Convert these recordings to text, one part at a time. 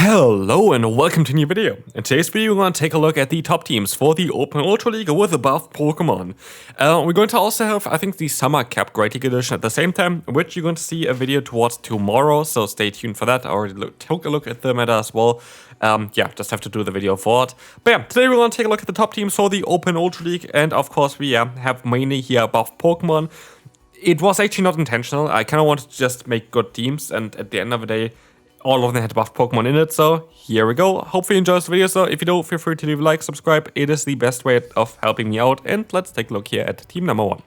Hello and welcome to a new video. In today's video, we're going to take a look at the top teams for the Open Ultra League with the buff Pokemon. We're going to also have, I think, the Summer Cap Great League Edition at the same time, which you're going to see a video towards tomorrow, so stay tuned for that. I already took a look at the meta as well. Just have to do the video for it. But yeah, today we're going to take a look at the top teams for the Open Ultra League, and of course we have mainly here buff Pokemon. It was actually not intentional. I kind of wanted to just make good teams, and at the end of the day, all of them had buff Pokemon in it, so here we go. Hopefully you enjoy this video, so if you do, feel free to leave a like, subscribe. It is the best way of helping me out, and let's take a look here at team number 1.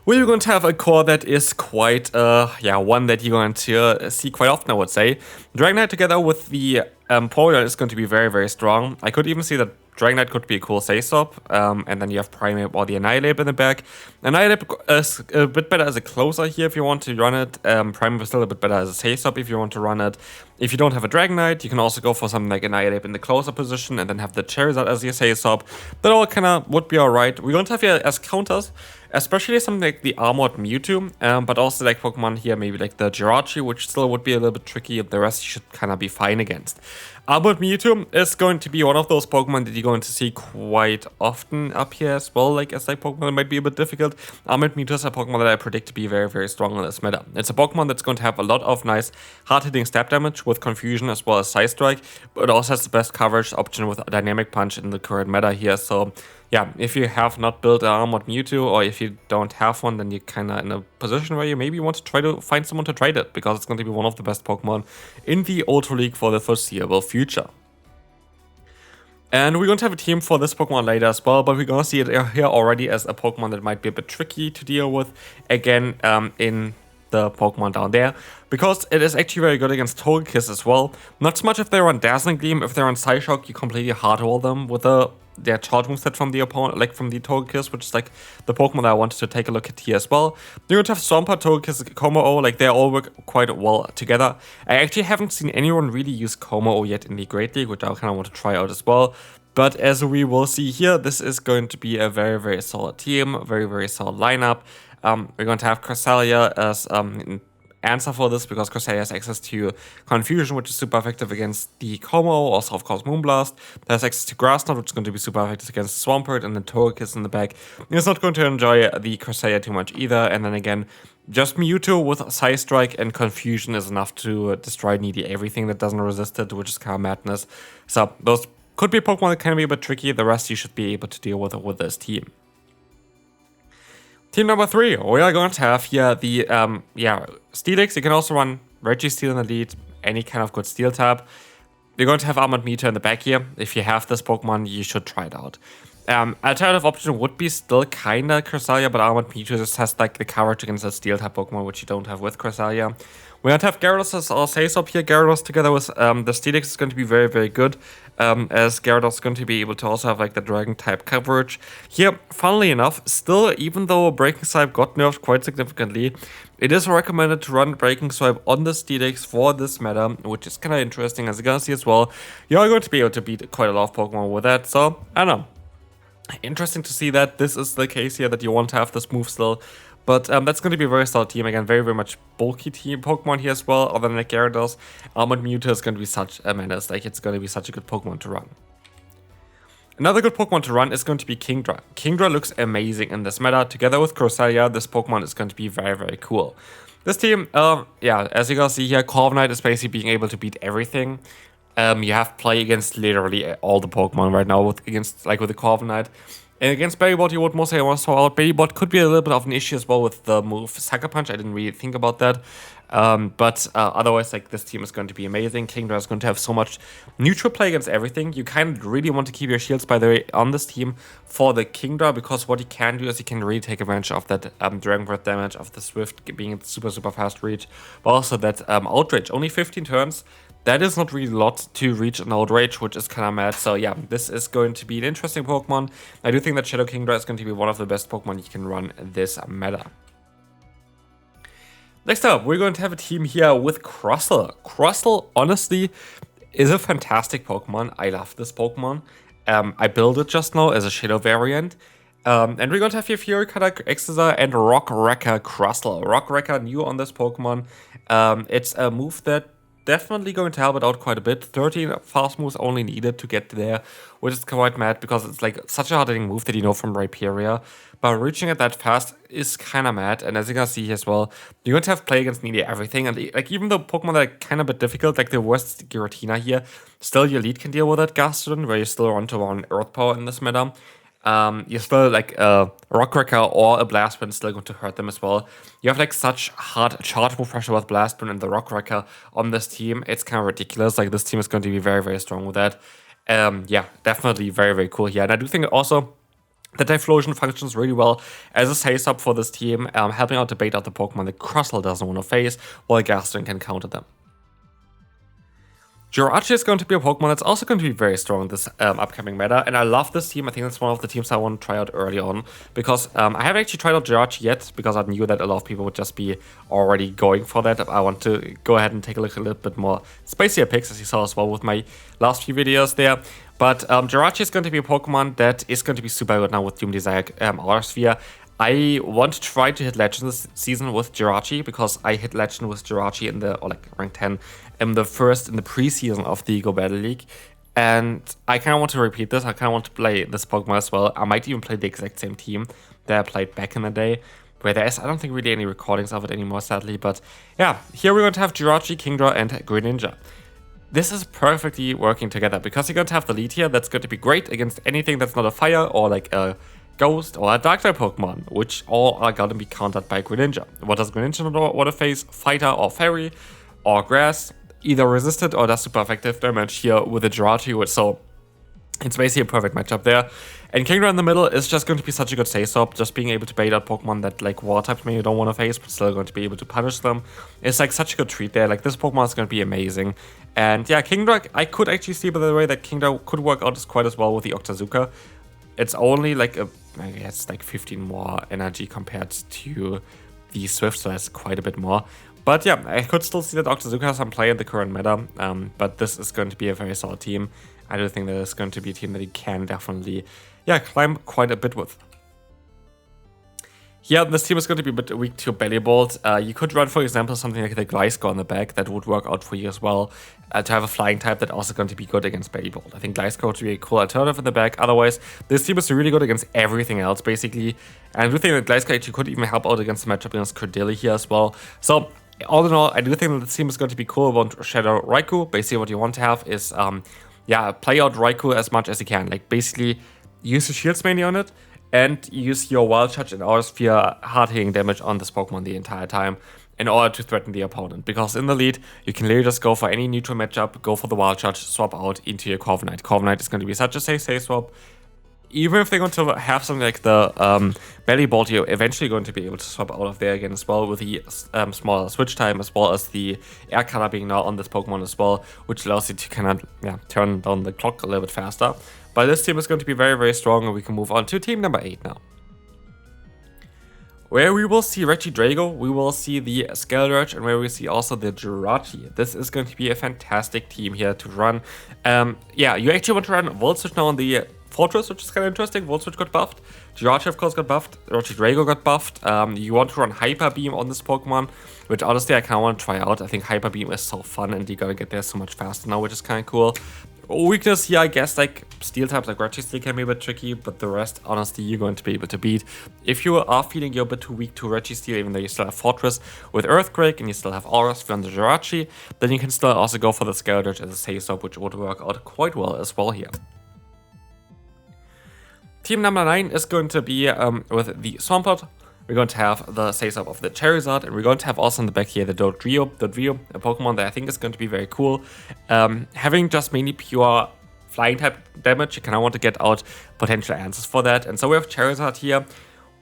We're going to have a core that is quite, one that you're going to see quite often, I would say. Dragonite together with the Porygon is going to be very, very strong. I could even see that Dragonite could be a cool Say-Stop, and then you have Primeape or the Annihilate in the back. Annihilate is a bit better as a closer here if you want to run it. Primeape is still a bit better as a Say-Stop if you want to run it. If you don't have a Dragonite, you can also go for something like Annihilate in the closer position and then have the Charizard as your Say-Stop. That all kind of would be alright. We're going to have here as counters, especially something like the Armored Mewtwo, but also like Pokemon here, maybe like the Jirachi, which still would be a little bit tricky. The rest you should kind of be fine against. Armored Mewtwo is going to be one of those Pokemon that you're going to see quite often up here as well. Like as like Pokemon, it might be a bit difficult. Armored Mewtwo is a Pokemon that I predict to be very, very strong in this meta. It's a Pokemon that's going to have a lot of nice hard-hitting stab damage with Confusion as well as Side Strike, but it also has the best coverage option with Dynamic Punch in the current meta here. So yeah, if you have not built an Armored Mewtwo, or if you don't have one, then you're kind of in a position where you maybe want to try to find someone to trade it, because it's going to be one of the best Pokemon in the Ultra League for the foreseeable future. And we're going to have a team for this Pokemon later as well, but we're going to see it here already as a Pokemon that might be a bit tricky to deal with, again, in the Pokemon down there, because it is actually very good against Togekiss as well. Not so much if they're on Dazzling Gleam. If they're on Psyshock, you completely hard-roll them with their charge moveset from the opponent, like from the Togekiss, which is like the Pokemon that I wanted to take a look at here as well. You're going to have Swampert, Togekiss, Kommo-o, like they all work quite well together. I actually haven't seen anyone really use Kommo-o yet in the Great League, which I kind of want to try out as well. But as we will see here, this is going to be a very, very solid team, very, very solid lineup. We're going to have Cresselia as an answer for this, because Cresselia has access to Confusion, which is super effective against the Kommo-o, also of course Moonblast. It has access to Grass Knot, which is going to be super effective against Swampert, and then Togekiss in the back. It's not going to enjoy the Cresselia too much either, and then again, just Mewtwo with Side Strike and Confusion is enough to destroy nearly everything that doesn't resist it, which is kind of madness. So those could be Pokemon that can be a bit tricky. The rest you should be able to deal with this team. Team number 3, we are going to have here the Steelix. You can also run Registeel in the lead, any kind of good Steel type. You're going to have Armored Mewtwo in the back here. If you have this Pokemon, you should try it out. Alternative option would be still kinda Cresselia, but Armored Mewtwo just has like the coverage against a Steel type Pokemon, which you don't have with Cresselia. We're going to have Gyarados as our Say-Stop here. Gyarados together with the Steelix is going to be very, very good, as Gyarados is going to be able to also have like the Dragon type coverage. Here, funnily enough, still, even though Breaking Swipe got nerfed quite significantly, it is recommended to run Breaking Swipe on the Steelix for this meta, which is kind of interesting, as you're going to see as well. You are going to be able to beat quite a lot of Pokemon with that, so I don't know. Interesting to see that this is the case here, that you want to have this move still. But that's going to be a very solid team. Again, very, very much bulky team Pokemon here as well, other than like Gyarados. Armored Mewtwo is going to be such a menace. Like, it's going to be such a good Pokemon to run. Another good Pokemon to run is going to be Kingdra. Kingdra looks amazing in this meta. Together with Cresselia, this Pokemon is going to be very, very cool. This team, as you guys see here, Corviknight is basically being able to beat everything. You have play against literally all the Pokemon right now with the Corviknight. And against Berrybot, you would mostly want to throw out. Berrybot could be a little bit of an issue as well with the move Sucker Punch. I didn't really think about that. But otherwise, like, this team is going to be amazing. Kingdra is going to have so much neutral play against everything. You kind of really want to keep your shields, by the way, on this team for the Kingdra, because what he can do is he can really take advantage of that Dragon Breath damage, of the Swift being super, super fast reach, but also that Outrage. Only 15 turns. That is not really a lot to reach an Outrage, which is kind of mad. So yeah, this is going to be an interesting Pokemon. I do think that Shadow Kingdra is going to be one of the best Pokemon you can run this meta. Next up, we're going to have a team here with Crustle. Crustle, honestly, is a fantastic Pokemon. I love this Pokemon. I built it just now as a Shadow variant. And we're going to have here Fury Cutter, Exeter, and Rock Wrecker Crustle. Rock Wrecker new on this Pokemon. It's a move that definitely going to help it out quite a bit. 13 fast moves only needed to get there, which is quite mad because it's like such a hard hitting move that you know from Rhyperior. But reaching it that fast is kind of mad. And as you can see here as well, you're going to have play against nearly everything. And like even though Pokemon that are kind of a bit difficult, like the worst Giratina here, still your lead can deal with it, Gastrodon, where you still want to run Earth Power in this meta. You're still like a Rock Wrecker or a Blast Wind still going to hurt them as well. You have like such hard charge move pressure with Blast Wind and the Rock Wrecker on this team. It's kind of ridiculous. Like this team is going to be very, very strong with that. Yeah, definitely very, very cool here. And I do think also the Typhlosion functions really well as a safe sub for this team, helping out to bait out the Pokemon that Crustle doesn't want to face, while Gastrodon can counter them. Jirachi is going to be a Pokemon that's also going to be very strong in this upcoming meta, and I love this team. I think it's one of the teams I want to try out early on, because I haven't actually tried out Jirachi yet, because I knew that a lot of people would just be already going for that. I want to go ahead and take a look at a little bit more spicier picks, as you saw as well with my last few videos there. But Jirachi is going to be a Pokemon that is going to be super good now with Doom Desire Aura Sphere. I want to try to hit Legend this season with Jirachi, because I hit Legend with Jirachi in the, or like rank 10, in the preseason of the GO Battle League. And I kind of want to repeat this. I kind of want to play this Pokemon as well. I might even play the exact same team that I played back in the day, where there is, I don't think, really any recordings of it anymore, sadly. But yeah, here we're going to have Jirachi, Kingdra, and Greninja. This is perfectly working together, because you're going to have the lead here that's going to be great against anything that's not a fire or like a Ghost or a Dark-type Pokemon, which all are going to be countered by Greninja. What does Greninja want to face? Fighter or Fairy or Grass? Either resisted or does super effective damage here with the Jirachi, so it's basically a perfect matchup there. And Kingdra in the middle is just going to be such a good save-up, just being able to bait out Pokemon that like water types maybe you don't want to face, but still going to be able to punish them. It's like such a good treat there. Like this Pokemon is going to be amazing. And yeah, Kingdra, I could actually see by the way that Kingdra could work out quite as well with the Octazooka. It's only like I guess like 15 more energy compared to the Swift, so that's quite a bit more. But yeah, I could still see that Octazooka has some play in the current meta, but this is going to be a very solid team. I do think that it's going to be a team that he can definitely, yeah, climb quite a bit with. Yeah, this team is going to be a bit weak to Bellibolt. You could run, for example, something like the Gliscor on the back. That would work out for you as well. To have a flying type that also going to be good against Bellibolt. I think Gliscor would be a cool alternative in the back. Otherwise, this team is really good against everything else, basically. And I do think that Gliscor actually could even help out against the matchup against Cordeli here as well. So, all in all, I do think that this team is going to be cool about Shadow Raikou. Basically, what you want to have is, yeah, play out Raikou as much as you can. Like, basically, use the shields mainly on it, and use your Wild Charge and Aura Sphere hard-hitting damage on this Pokemon the entire time in order to threaten the opponent. Because in the lead, you can literally just go for any neutral matchup, go for the Wild Charge, swap out into your Corviknight. Corviknight is going to be such a safe swap. Even if they're going to have something like the Bellibolt, you're eventually going to be able to swap out of there again as well with the smaller switch time, as well as the air color being now on this Pokemon as well, which allows you to kind of turn down the clock a little bit faster. But this team is going to be very, very strong, and we can move on to team number 8 now, where we will see Regidrago, we will see the Skeldurge, and where we see also the Jirachi. This is going to be a fantastic team here to run. Yeah, you actually want to run Volt Switch now on the Fortress, which is kind of interesting. Volt Switch got buffed. Jirachi, of course, got buffed. Regidrago got buffed. You want to run Hyper Beam on this Pokemon, which honestly I kind of want to try out. I think Hyper Beam is so fun, and you're going to get there so much faster now, which is kind of cool. Weakness here, I guess, like Steel types like Registeel can be a bit tricky, but the rest, honestly, you're going to be able to beat. If you are feeling you're a bit too weak to Registeel, even though you still have Fortress with Earthquake and you still have Aura Sphere on the Jirachi, then you can still also go for the Skeldurge as a safe stop, which would work out quite well as well here. Team number 9 is going to be with the Swampert. We're going to have the safe-up of the Charizard, and we're going to have also in the back here the Dodrio, a Pokemon that I think is going to be very cool. Having just mainly pure flying type damage, you kind of want to get out potential answers for that. And so we have Charizard here,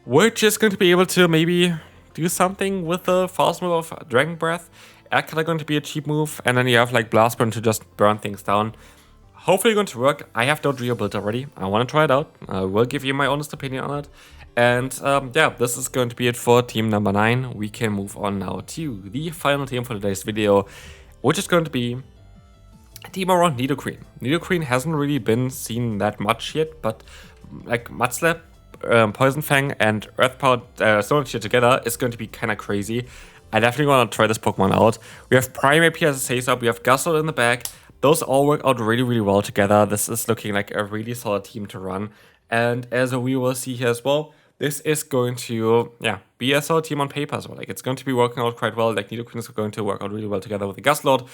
which is going to be able to maybe do something with the fast move of Dragon Breath. Air Cutter going to be a cheap move, and then you have like Blast Burn to just burn things down. Hopefully going to work. I have Dodrio built already. I want to try it out. I will give you my honest opinion on it. And yeah, this is going to be it for team number 9. We can move on now to the final team for today's video, which is going to be a team around Nidoqueen. Nidoqueen hasn't really been seen that much yet, but like Mudslap, Poison Fang, and Earth Power Stone here together is going to be kind of crazy. I definitely want to try this Pokemon out. We have Primeape here as a Say-Up, we have Gustle in the back. Those all work out really, really well together. This is looking like a really solid team to run. And as we will see here as well, this is going to, be a solid team on paper as well. Like, it's going to be working out quite well. Like, Nidoqueen is going to work out really well together with the Gustle.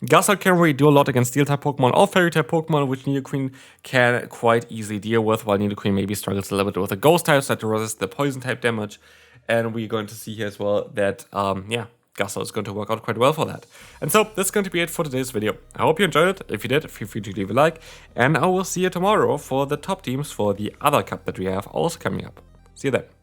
Gustle can really do a lot against Steel-type Pokemon or Fairy-type Pokemon, which Nidoqueen can quite easily deal with, while Nidoqueen maybe struggles a little bit with the Ghost-types that resist the Poison-type damage. And we're going to see here as well that, Gustle is going to work out quite well for that. And so, this is going to be it for today's video. I hope you enjoyed it. If you did, feel free to leave a like. And I will see you tomorrow for the top teams for the other cup that we have also coming up. See you then.